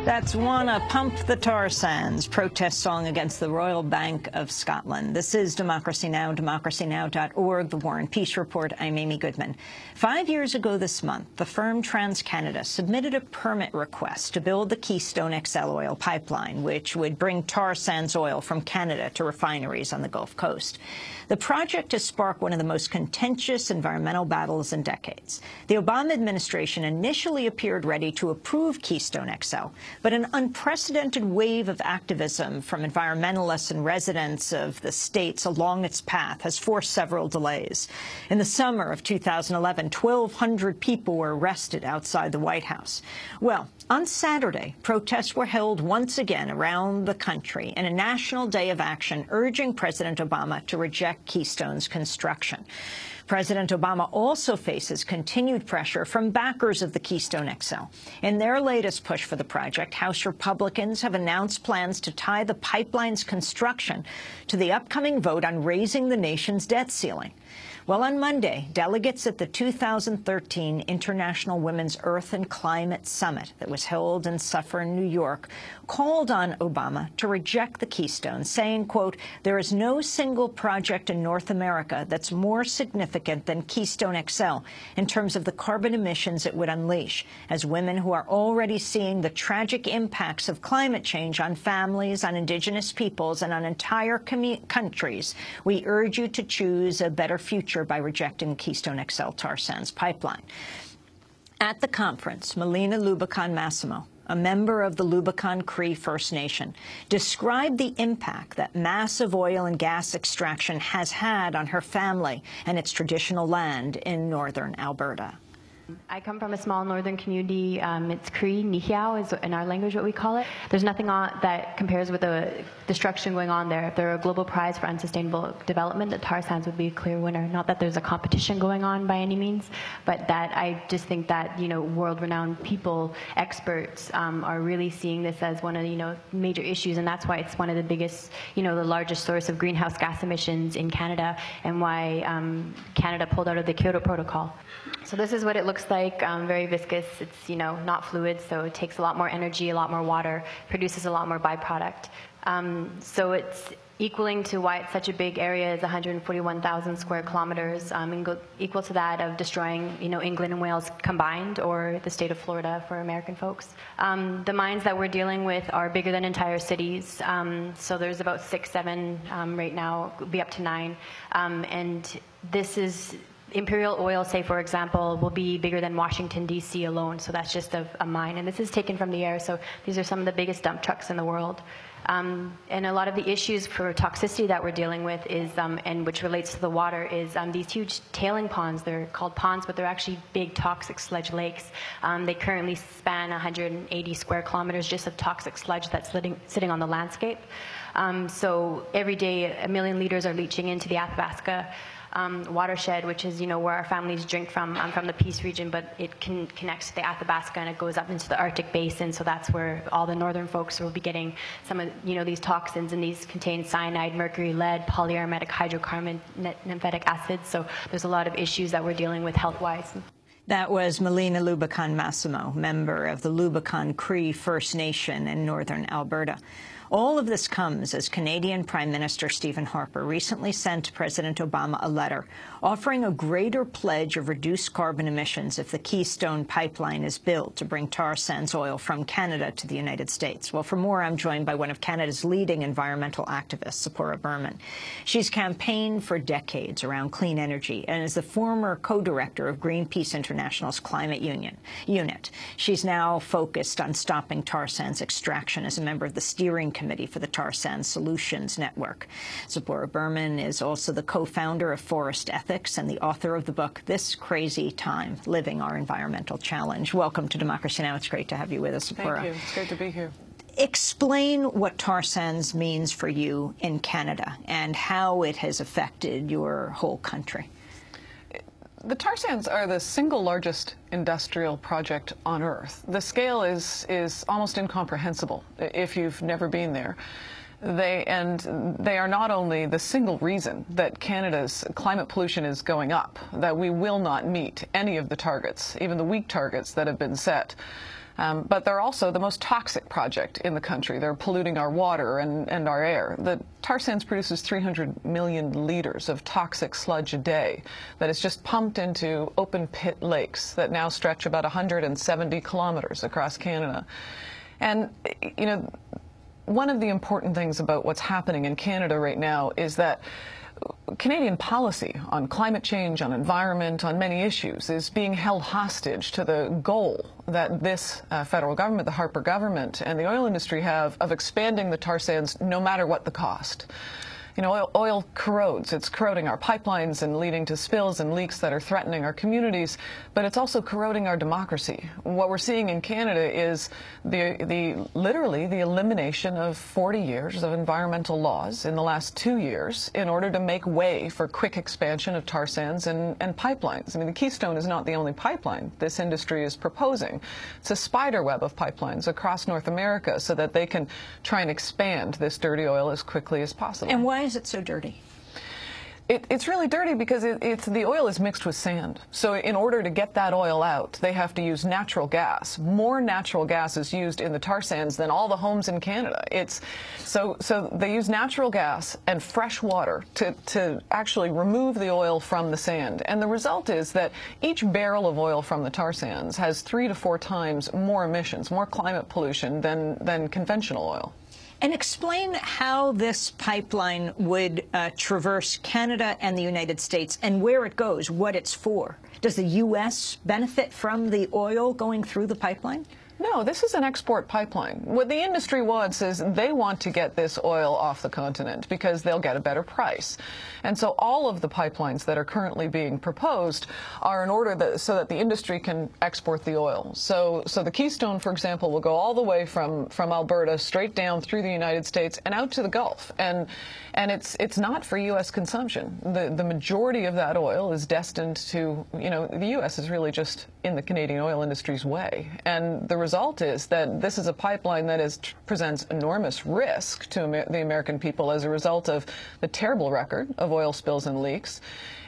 That's Wanna Pump the Tar Sands, protest song against the Royal Bank of Scotland. This is Democracy Now!, democracynow.org, The War and Peace Report. I'm Amy Goodman. 5 years ago this month, the firm TransCanada submitted a permit request to build the Keystone XL oil pipeline, which would bring tar sands oil from Canada to refineries on the Gulf Coast. The project has sparked one of the most contentious environmental battles in decades. The Obama administration initially appeared ready to approve Keystone XL, but an unprecedented wave of activism from environmentalists and residents of the states along its path has forced several delays. In the summer of 2011, 1,200 people were arrested outside the White House. Well, on Saturday, protests were held once again around the country in a national day of action urging President Obama to reject Keystone's construction. President Obama also faces continued pressure from backers of the Keystone XL. In their latest push for the project, House Republicans have announced plans to tie the pipeline's construction to the upcoming vote on raising the nation's debt ceiling. Well, on Monday, delegates at the 2013 International Women's Earth and Climate Summit that was held in Suffern, New York, called on Obama to reject the Keystone, saying, quote, "There is no single project in North America that's more significant than Keystone XL in terms of the carbon emissions it would unleash. As women who are already seeing the tragic impacts of climate change on families, on indigenous peoples, and on entire countries, we urge you to choose a better future by rejecting Keystone XL tar sands pipeline." At the conference, Melina Lubicon-Massimo, a member of the Lubicon Cree First Nation, described the impact that massive oil and gas extraction has had on her family and its traditional land in northern Alberta. I come from a small northern community. It's Cree, Nihiao is in our language what we call it. There's nothing that compares with the destruction going on there. If there were a global prize for unsustainable development, the tar sands would be a clear winner. Not that there's a competition going on by any means, but that I just think that, world-renowned people, experts, are really seeing this as one of the, major issues, and that's why it's one of the biggest, the largest source of greenhouse gas emissions in Canada, and why Canada pulled out of the Kyoto Protocol. So this is what it looks like, very viscous. It's, not fluid, so it takes a lot more energy, a lot more water, produces a lot more byproduct. So it's equaling to why it's such a big area is 141,000 square kilometers, equal to that of destroying, England and Wales combined, or the state of Florida for American folks. The mines that we're dealing with are bigger than entire cities. So there's about 6, 7 right now, be up to 9. And this is Imperial Oil, say, for example, will be bigger than Washington, D.C. alone, so that's just a mine. And this is taken from the air, so these are some of the biggest dump trucks in the world. And a lot of the issues for toxicity that we're dealing with is, and which relates to the water, is these huge tailing ponds. They're called ponds, but they're actually big toxic sludge lakes. They currently span 180 square kilometers just of toxic sludge that's sitting on the landscape. So every day, 1 million liters are leaching into the Athabasca watershed, which is, where our families drink from. I'm from the Peace region, but it connects to the Athabasca and it goes up into the Arctic basin, so that's where all the northern folks will be getting some of, these toxins, and these contain cyanide, mercury, lead, polyaromatic hydrocarbon, nymphatic acids, so there's a lot of issues that we're dealing with health-wise. That was Melina Lubicon-Massimo, member of the Lubicon Cree First Nation in northern Alberta. All of this comes as Canadian Prime Minister Stephen Harper recently sent President Obama a letter offering a greater pledge of reduced carbon emissions if the Keystone Pipeline is built to bring tar sands oil from Canada to the United States. Well, for more, I'm joined by one of Canada's leading environmental activists, Zipporah Berman. She's campaigned for decades around clean energy and is the former co-director of Greenpeace International's Climate Unit. She's now focused on stopping tar sands extraction as a member of the steering committee for the Tar Sands Solutions Network. Zipporah Berman is also the co-founder of Forest Ethics and the author of the book, This Crazy Time, Living Our Environmental Challenge. Welcome to Democracy Now! It's great to have you with us, Zipporah. Thank you. It's great to be here. Explain what tar sands means for you in Canada and how it has affected your whole country. The tar sands are the single largest industrial project on Earth. The scale is almost incomprehensible if you've never been there. They are not only the single reason that Canada's climate pollution is going up, that we will not meet any of the targets, even the weak targets that have been set, But they're also the most toxic project in the country. They're polluting our water and our air. The tar sands produces 300 million liters of toxic sludge a day that is just pumped into open pit lakes that now stretch about 170 kilometers across Canada. And, you know, one of the important things about what's happening in Canada right now is that Canadian policy on climate change, on environment, on many issues is being held hostage to the goal that this federal government, the Harper government, and the oil industry have of expanding the tar sands no matter what the cost. You know, oil corrodes. It's corroding our pipelines and leading to spills and leaks that are threatening our communities, but it's also corroding our democracy. What we're seeing in Canada is literally the elimination of 40 years of environmental laws in the last 2 years in order to make way for quick expansion of tar sands and pipelines. I mean, the Keystone is not the only pipeline this industry is proposing. It's a spider web of pipelines across North America so that they can try and expand this dirty oil as quickly as possible. And why is it so dirty? It's really dirty because the oil is mixed with sand. So in order to get that oil out, they have to use natural gas. More natural gas is used in the tar sands than all the homes in Canada. So they use natural gas and fresh water to actually remove the oil from the sand. And the result is that each barrel of oil from the tar sands has 3 to 4 times more emissions, more climate pollution than conventional oil. And explain how this pipeline would traverse Canada and the United States and where it goes, what it's for. Does the U.S. benefit from the oil going through the pipeline? No, this is an export pipeline. What the industry wants is they want to get this oil off the continent because they'll get a better price. And so all of the pipelines that are currently being proposed are in order so that the industry can export the oil. So the Keystone, for example, will go all the way from Alberta straight down through the United States and out to the Gulf. And it's not for U.S. consumption. The majority of that oil is destined to, you know, the U.S. is really just in the Canadian oil industry's way. And the result is that this is a pipeline that presents enormous risk to the American people as a result of the terrible record of oil spills and leaks,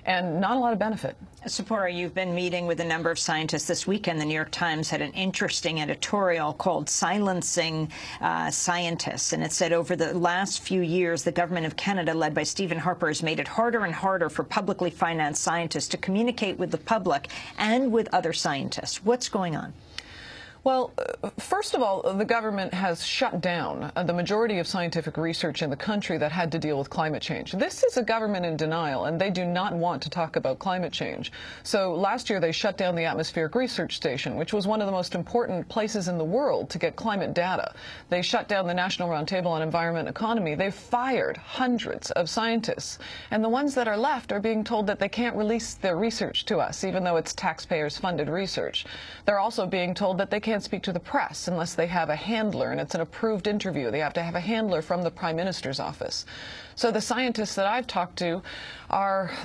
and not a lot of benefit. Sephora, you've been meeting with a number of scientists this weekend. The New York Times had an interesting editorial called Silencing Scientists, and it said over the last few years, the government of Canada, led by Stephen Harper, has made it harder and harder for publicly financed scientists to communicate with the public and with other scientists. What's going on? Well, first of all, the government has shut down the majority of scientific research in the country that had to deal with climate change. This is a government in denial, and they do not want to talk about climate change. So last year they shut down the Atmospheric Research Station, which was one of the most important places in the world to get climate data. They shut down the National Roundtable on Environment and Economy. They've fired hundreds of scientists, and the ones that are left are being told that they can't release their research to us, even though it's taxpayers-funded research. They're also being told that they can't speak to the press unless they have a handler, and it's an approved interview. They have to have a handler from the Prime Minister's office. So the scientists that I've talked to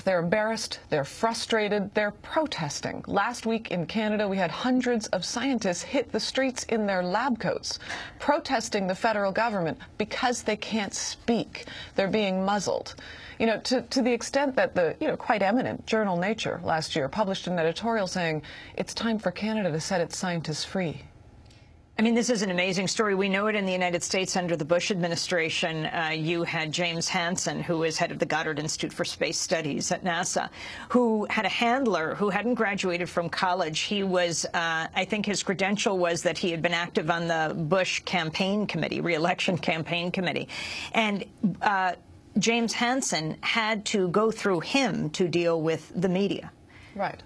they're embarrassed, they're frustrated, they're protesting. Last week in Canada, we had hundreds of scientists hit the streets in their lab coats, protesting the federal government because they can't speak. They're being muzzled. You know, to the extent that the, quite eminent journal Nature last year published an editorial saying it's time for Canada to set its scientists free. I mean, this is an amazing story. We know it in the United States under the Bush administration. You had James Hansen, who is head of the Goddard Institute for Space Studies at NASA, who had a handler who hadn't graduated from college. He was, I think his credential was that he had been active on the Bush campaign committee, re-election campaign committee. And James Hansen had to go through him to deal with the media. Right.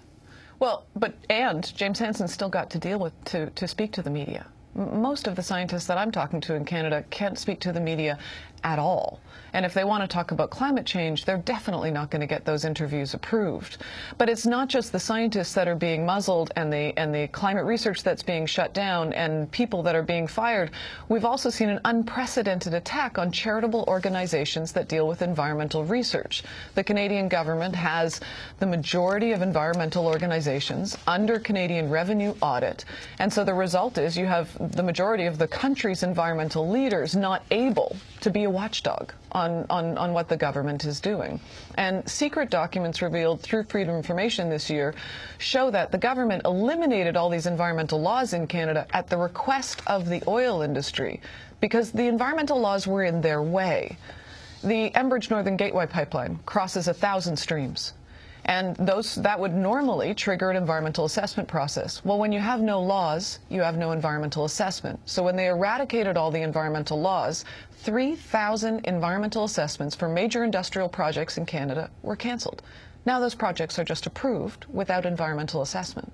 Well, and James Hansen still got to deal with, to speak to the media. Most of the scientists that I'm talking to in Canada can't speak to the media at all. And if they want to talk about climate change, they're definitely not going to get those interviews approved. But it's not just the scientists that are being muzzled and the climate research that's being shut down and people that are being fired. We've also seen an unprecedented attack on charitable organizations that deal with environmental research. The Canadian government has the majority of environmental organizations under Canadian revenue audit. And so the result is you have the majority of the country's environmental leaders not able to be a watchdog on what the government is doing. And secret documents revealed through Freedom of Information this year show that the government eliminated all these environmental laws in Canada at the request of the oil industry because the environmental laws were in their way. The Enbridge Northern Gateway Pipeline crosses 1,000 streams. And that would normally trigger an environmental assessment process. Well, when you have no laws, you have no environmental assessment. So when they eradicated all the environmental laws, 3,000 environmental assessments for major industrial projects in Canada were cancelled. Now those projects are just approved without environmental assessment.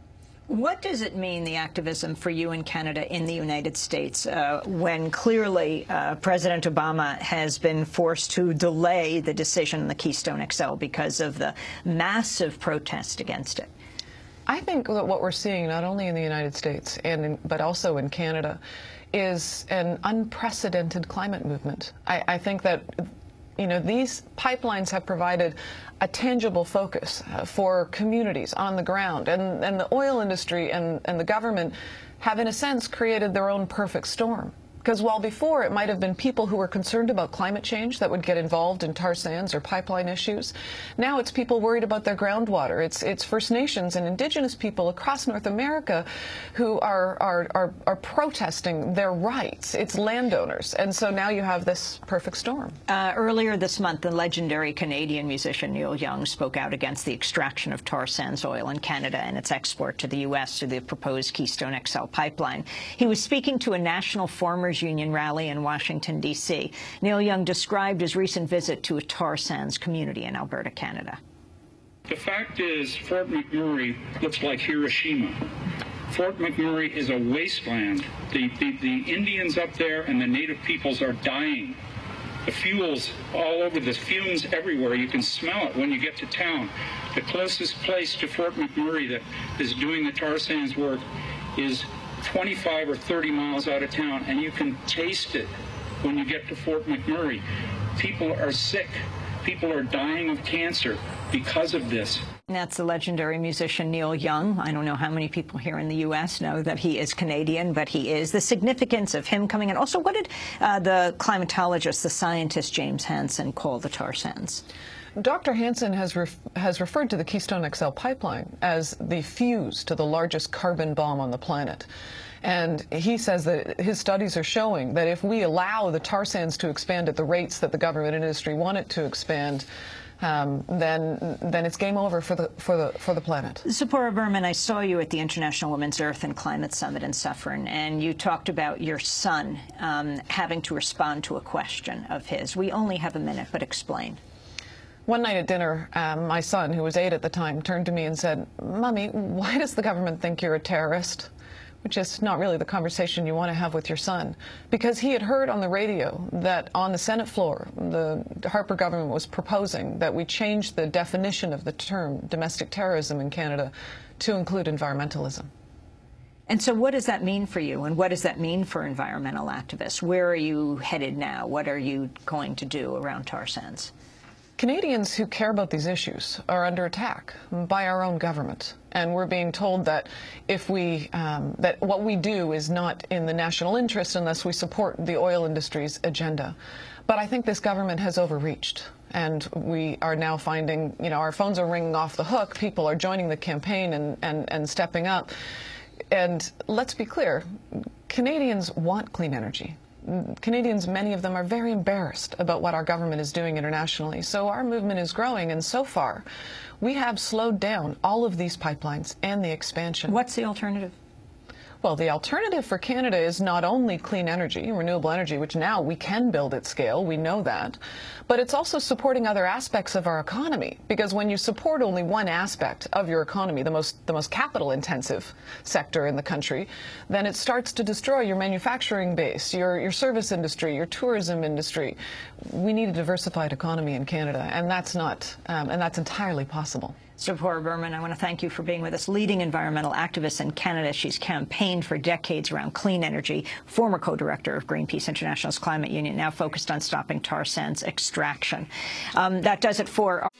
What does it mean, the activism for you in Canada in the United States, when clearly President Obama has been forced to delay the decision on the Keystone XL because of the massive protest against it? I think that what we're seeing, not only in the United States, but also in Canada, is an unprecedented climate movement. I think that these pipelines have provided a tangible focus for communities on the ground, and the oil industry and the government have, in a sense, created their own perfect storm. Because while before it might have been people who were concerned about climate change that would get involved in tar sands or pipeline issues, now it's people worried about their groundwater. It's First Nations and Indigenous people across North America who are protesting their rights. It's landowners. And so now you have this perfect storm. Earlier this month, the legendary Canadian musician Neil Young spoke out against the extraction of tar sands oil in Canada and its export to the U.S. through the proposed Keystone XL pipeline. He was speaking to a National Farmers Union rally in Washington, D.C. Neil Young described his recent visit to a tar sands community in Alberta, Canada. The fact is, Fort McMurray looks like Hiroshima. Fort McMurray is a wasteland. The Indians up there and the native peoples are dying. The fuels all over, the fumes everywhere. You can smell it when you get to town. The closest place to Fort McMurray that is doing the tar sands work is 25 or 30 miles out of town, and you can taste it when you get to Fort McMurray. People are sick. People are dying of cancer because of this. That's the legendary musician Neil Young. I don't know how many people here in the U.S. know that he is Canadian, but he is. The significance of him coming in. Also, what did the climatologist, the scientist James Hansen, call the tar sands? Dr. Hansen has referred to the Keystone XL pipeline as the fuse to the largest carbon bomb on the planet. And he says that his studies are showing that if we allow the tar sands to expand at the rates that the government and industry want it to expand, then it's game over for the planet. Zipporah Berman, I saw you at the International Women's Earth and Climate Summit in Suffern, and you talked about your son having to respond to a question of his. We only have a minute, but explain. One night at dinner, my son, who was 8 at the time, turned to me and said, "Mommy, why does the government think you're a terrorist?" Which is not really the conversation you want to have with your son. Because he had heard on the radio that on the Senate floor, the Harper government was proposing that we change the definition of the term domestic terrorism in Canada to include environmentalism. And so what does that mean for you, and what does that mean for environmental activists? Where are you headed now? What are you going to do around tar sands? Canadians who care about these issues are under attack by our own government, and we're being told that that what we do is not in the national interest unless we support the oil industry's agenda. But I think this government has overreached, and we are now finding, our phones are ringing off the hook. People are joining the campaign and stepping up. And let's be clear, Canadians want clean energy. Canadians, many of them, are very embarrassed about what our government is doing internationally. So our movement is growing, and so far we have slowed down all of these pipelines and the expansion. What's the alternative? Well, the alternative for Canada is not only clean energy, renewable energy, which now we can build at scale, we know that, but it's also supporting other aspects of our economy. Because when you support only one aspect of your economy, the most capital-intensive sector in the country, then it starts to destroy your manufacturing base, your service industry, your tourism industry. We need a diversified economy in Canada, and that's entirely possible. Zipporah Berman, I want to thank you for being with us. Leading environmental activist in Canada. She's campaigned for decades around clean energy, former co-director of Greenpeace International's Climate Union, now focused on stopping tar sands extraction. That does it for